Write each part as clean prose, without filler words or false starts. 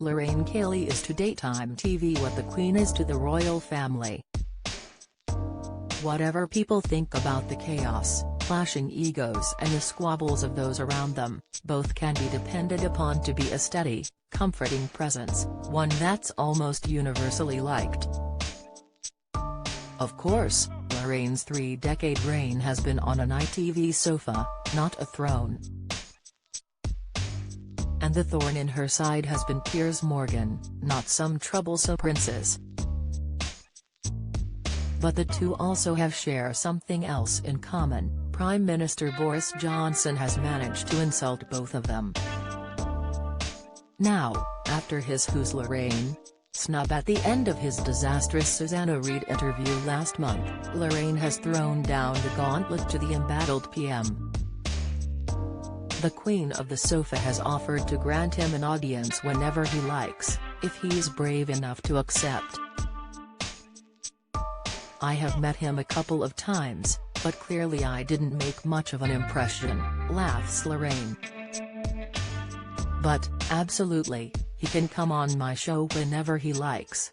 Lorraine Kelly is to daytime TV what the Queen is to the royal family. Whatever people think about the chaos, clashing egos and the squabbles of those around them, both can be depended upon to be a steady, comforting presence, one that's almost universally liked. Of course, Lorraine's 3-decade reign has been on an ITV sofa, not a throne. And the thorn in her side has been Piers Morgan, not some troublesome princess. But the two also share something else in common. Prime Minister Boris Johnson has managed to insult both of them. Now, after his "Who's Lorraine?" snub at the end of his disastrous Susanna Reid interview last month, Lorraine has thrown down the gauntlet to the embattled PM. The Queen of the Sofa has offered to grant him an audience whenever he likes, if he's brave enough to accept. "I have met him a couple of times, but clearly I didn't make much of an impression," laughs Lorraine. "But, absolutely, he can come on my show whenever he likes.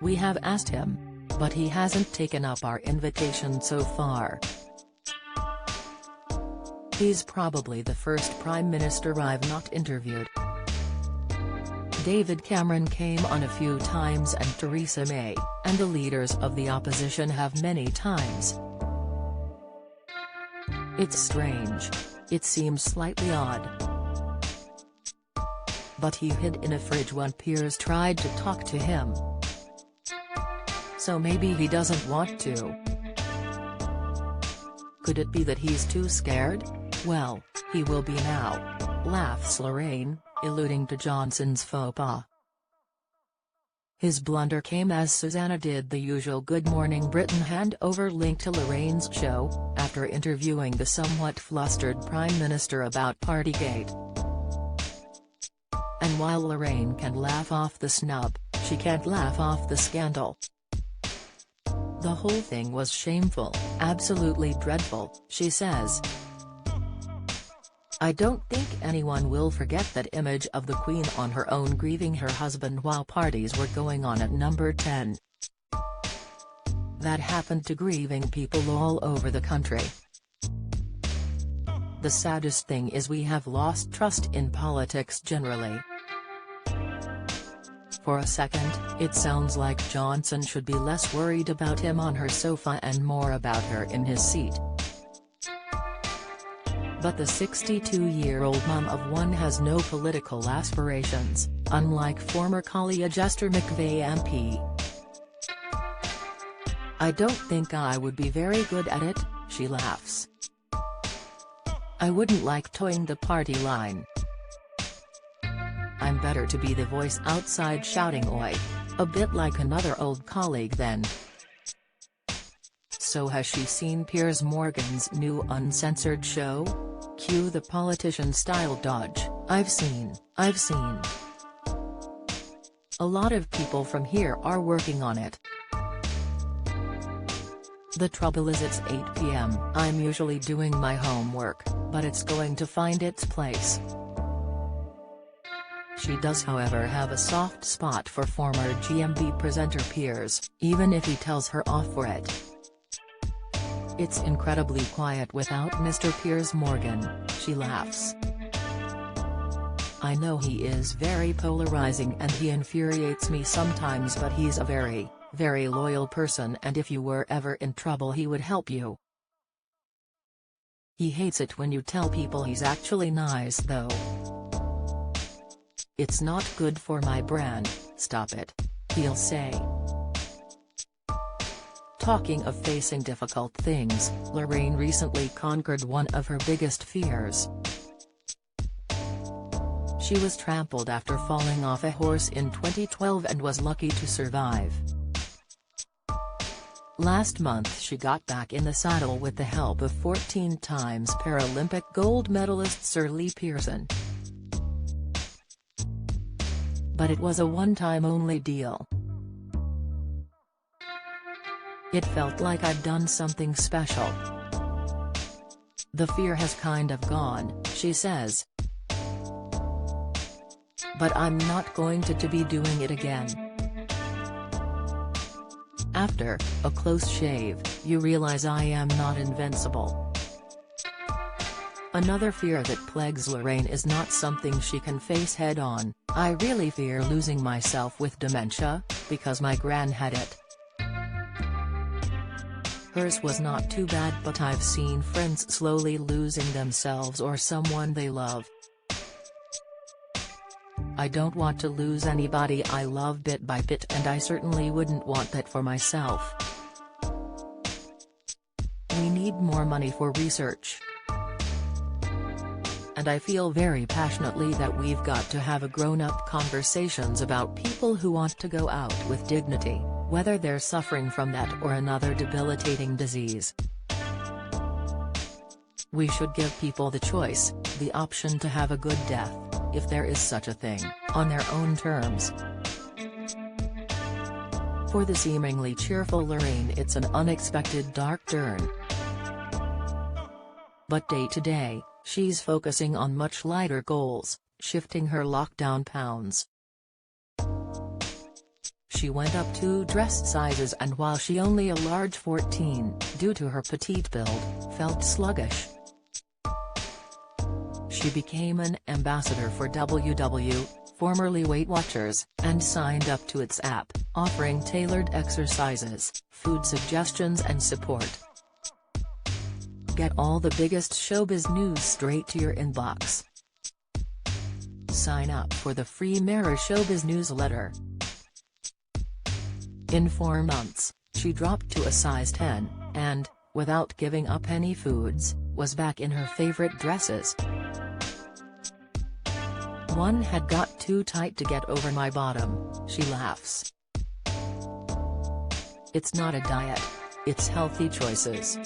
We have asked him, but he hasn't taken up our invitation so far. He's probably the first Prime Minister I've not interviewed. David Cameron came on a few times and Theresa May, and the leaders of the opposition have many times. It's strange. It seems slightly odd. But he hid in a fridge when Piers tried to talk to him. So maybe he doesn't want to. Could it be that he's too scared? Well, he will be now," laughs Lorraine, alluding to Johnson's faux pas. His blunder came as Susanna did the usual Good Morning Britain handover link to Lorraine's show, after interviewing the somewhat flustered Prime Minister about Partygate. And while Lorraine can laugh off the snub, she can't laugh off the scandal. "The whole thing was shameful, absolutely dreadful," she says. "I don't think anyone will forget that image of the Queen on her own grieving her husband while parties were going on at number 10. That happened to grieving people all over the country. The saddest thing is we have lost trust in politics generally." For a second, it sounds like Johnson should be less worried about him on her sofa and more about her in his seat. But the 62-year-old mum of one has no political aspirations, unlike former colleague Esther McVey MP. "I don't think I would be very good at it," she laughs. "I wouldn't like toeing the party line. I'm better to be the voice outside shouting oi, a bit like another old colleague then." So has she seen Piers Morgan's new uncensored show? Cue the politician-style dodge, I've seen. A lot of people from here are working on it. The trouble is it's 8 p.m. I'm usually doing my homework, but it's going to find its place. She does however have a soft spot for former GMB presenter Piers, even if he tells her off for it. "It's incredibly quiet without Mr. Piers Morgan," she laughs. "I know he is very polarizing and he infuriates me sometimes, but he's a very, very loyal person, and if you were ever in trouble he would help you. He hates it when you tell people he's actually nice though. It's not good for my brand, stop it," he'll say. Talking of facing difficult things, Lorraine recently conquered one of her biggest fears. She was trampled after falling off a horse in 2012 and was lucky to survive. Last month she got back in the saddle with the help of 14 times Paralympic gold medalist Sir Lee Pearson. But it was a one-time only deal. "It felt like I'd done something special. The fear has kind of gone," she says. but I'm not going to be doing it again. After a close shave, you realize I am not invincible. Another fear that plagues Lorraine is not something she can face head-on. I really fear losing myself with dementia, because my gran had it. Hers was not too bad, but I've seen friends slowly losing themselves or someone they love. I don't want to lose anybody I love bit by bit, and I certainly wouldn't want that for myself. We need more money for research. And I feel very passionately that we've got to have a grown-up conversations about people who want to go out with dignity, whether they're suffering from that or another debilitating disease. We should give people the choice, the option to have a good death, if there is such a thing, on their own terms. For the seemingly cheerful Lorraine, it's an unexpected dark turn. But day to day, she's focusing on much lighter goals, shifting her lockdown pounds. She went up 2 dress sizes, and while she only a large 14, due to her petite build, felt sluggish. She became an ambassador for WW, formerly Weight Watchers, and signed up to its app, offering tailored exercises, food suggestions and support. Get all the biggest showbiz news straight to your inbox. Sign up for the free Mirror Showbiz newsletter. In 4 months, she dropped to a size 10, and, without giving up any foods, was back in her favorite dresses. One had got too tight to get over my bottom, she laughs. It's not a diet. It's healthy choices.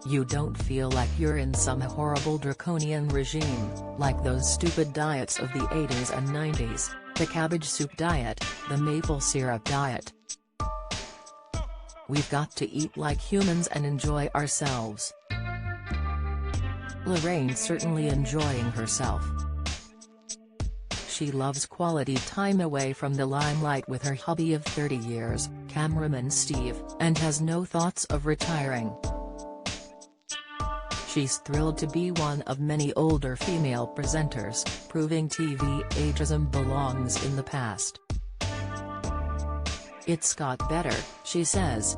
You don't feel like you're in some horrible draconian regime, like those stupid diets of the 80s and 90s, the cabbage soup diet, the maple syrup diet. We've got to eat like humans and enjoy ourselves. Lorraine's certainly enjoying herself. She loves quality time away from the limelight with her hubby of 30 years, cameraman Steve, and has no thoughts of retiring. She's thrilled to be one of many older female presenters, proving TV ageism belongs in the past. It's got better, she says.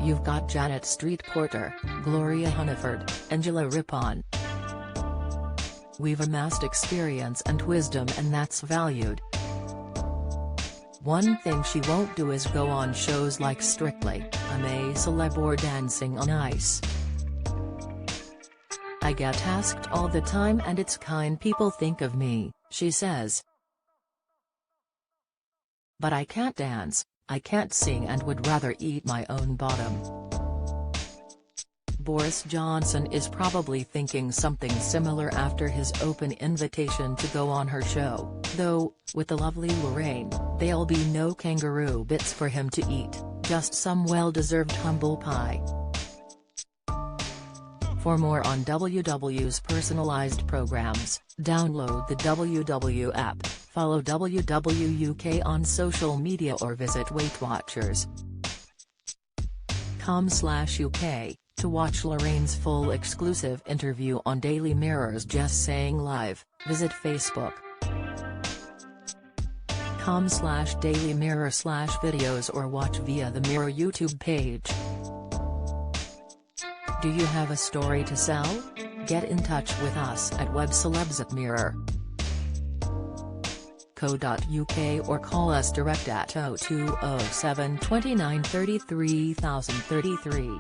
You've got Janet Street Porter, Gloria Hunniford, Angela Rippon. We've amassed experience and wisdom, and that's valued. One thing she won't do is go on shows like Strictly, I'm a Celeb or Dancing on Ice. I get asked all the time, and it's kind people think of me, she says. But I can't dance, I can't sing, and would rather eat my own bottom. Boris Johnson is probably thinking something similar after his open invitation to go on her show, though, with the lovely Lorraine, there'll be no kangaroo bits for him to eat, just some well-deserved humble pie. For more on WW's personalized programs, download the WW app, follow WW UK on social media, or visit weightwatchers.com/UK, to watch Lorraine's full exclusive interview on Daily Mirror's Just Saying Live. Visit facebook.com/dailymirror/videos or watch via the Mirror YouTube page. Do you have a story to sell? Get in touch with us at webcelebs@mirror.co.uk or call us direct at 0207 29 33 033.